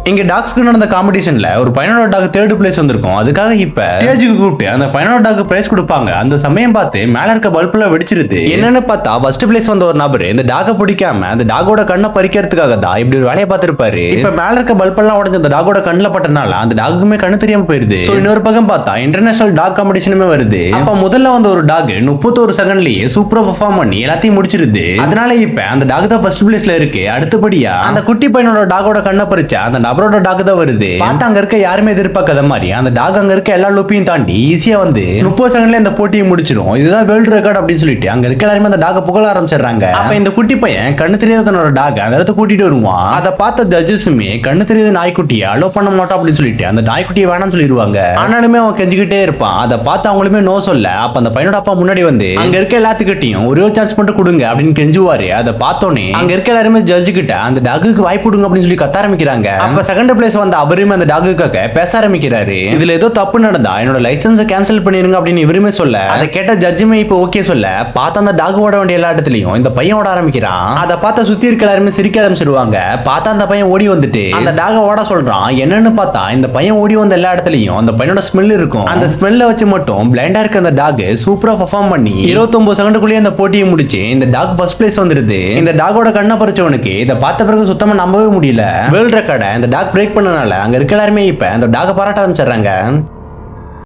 இங்க டாக்ஸ்க்கு நடந்த காம்படிஷன்ல ஒரு பையனோட டாக் 3rd பிளேஸ் வந்திருக்கும். அதுக்காக இப்ப ஸ்டேஜுக்கு கூப்பிட்டு அந்த பையனோட டாக் பிரைஸ் கொடுப்பாங்க. அந்த சமயம் பார்த்து மேல இருக்க பல்புல வெடிச்சிருது. என்னன்னு பார்த்தா ஃபர்ஸ்ட் பிளேஸ் வந்த ஒரு நபர் இந்த டாக பிடிக்காம அந்த டாகோட கண்ணை பறிக்கிறதுக்காக தான் இப்படி ஒரு வேலையை பார்த்திருப்பாரு. இப்ப மேல இருக்க பல்பெல்லாம் உடஞ்ச அந்த டாகோட கண்ணுல பட்டனால அந்த டாகுக்குமே கண்ணு தெரியாம போயிருது. இன்னொரு பக்கம் பார்த்தா இன்டர்நேஷனல் டாக் காம்படிஷனுமே வருது. அப்ப முதல்ல வந்த ஒரு டாக் 31 செகண்ட்லயே சூப்பரா பெர்ஃபார்ம் பண்ணி எல்லாத்தையும் முடிச்சிருது. அதனால இப்ப அந்த டாக் தான் ஃபர்ஸ்ட் பிளேஸ்ல இருக்கு. அடுத்தபடியா அந்த குட்டி பையனோட டாகோட கண்ணை பறிச்ச அந்த நபரோட டாக் தான் வருது. பார்த்தா அங்க இருக்க யாருமே எதிர்பார்க்காத மாதிரி அந்த டாக் அங்க இருக்க எல்லா லூப்பையும் தாண்டி ஈஸியா வந்து 30 செகண்ட்ல இந்த போட்டியை முடிச்சிடும். இதுதான் வேர்ல்ட் ரெக்கார்ட் அப்படின்னு சொல்லிட்டு அங்க இருக்க எல்லாருமே அந்த டாக புகழ ஆரம்பிச்சிடுறாங்க. அப்ப இந்த குட்டி பையன் கண்ணு தெரியாத தன்னோட டாக் அந்த இடத்த கூட்டிட்டு வருவான். அதை பார்த்த ஜட்ஜஸுமே கண்ணு தெரியாத நாய்க்குட்டியை அலோ பண்ண மாட்டோம் அப்படின்னு சொல்லிட்டு அந்த நாய்க்குட்டியை வேணாம்னு சொல்லிடுவாங்க. ஆனாலுமே அவன் கெஞ்சிக்கிட்டே இருப்பான். அதை பார்த்து அவங்களுமே நோ சொல்ல அப்ப அந்த பையனோட அப்பா முன்னாடி வந்து அங்க இருக்க எல்லாத்துக்கிட்டையும் ஒரே ஒரு சான்ஸ் மட்டும் கொடுங்க அப்படின்னு கெஞ்சுவாரு. அதை பார்த்தோன்னே அங்க இருக்க எல்லாருமே ஜட்ஜு கிட்ட அந்த டாகுக்கு வாய்ப்பு கொடுங்க அப்படின்னு சொல்லி கத்த ஆரம்பிக்கிறாங்க. அப்ப செகண்ட் பிளேஸ் வந்த அவருமே அந்த டாகுக்காக பேச ஆரம்பிக்கிறாரு. இதுல ஏதோ தப்பு நடந்தா என்னோட லைசன்ஸை கேன்சல் பண்ணிருங்க அப்படின்னு இவருமே சொல்ல அதை கேட்ட ஜட்ஜுமே இப்ப ஓகே சொல்ல பார்த்த அந்த டாக் ஓட வேண்டிய எல்லா இடத்துலயும் இந்த பையன் ஓட ஆரம்பிக்கிறான். அதை பார்த்த சுத்தி இருக்க எல்லாருமே சிரிக்க ஆரம்பிச்சிருவாங்க. பார்த்தா அந்த பையன் ஓடி வந்துட்டு அந்த டாக ஓட சொல்றான். என்னன்னு பார்த்தா இந்த பையன் ஓடி வந்த எல்லா இடத்துலயும் அந்த பையனோட ஸ்மெல் இருக்கும். அந்த ஸ்மெல்ல வச்சு மட்டும் பிளைண்டா இருக்க அந்த டாக் சூப்பரா பெர்ஃபார்ம் பண்ணி 29 செகண்டுக்குள்ளேயே அந்த போட்டியை முடிச்சு இந்த டாக் ஃபர்ஸ்ட் பிளேஸ் வந்துருது. இந்த டாகோட கண்ணை பறிச்சவனுக்கு இதை பார்த்த பிறகு சுத்தமா நம்பவே முடியல. வேர்ல்ட் ரெக்கார்டை இந்த டாக் பிரேக் பண்ணனால அங்க இருக்க எல்லாருமே இப்ப அந்த டாக பாராட்ட ஆரம்பிச்சிடுறாங்க.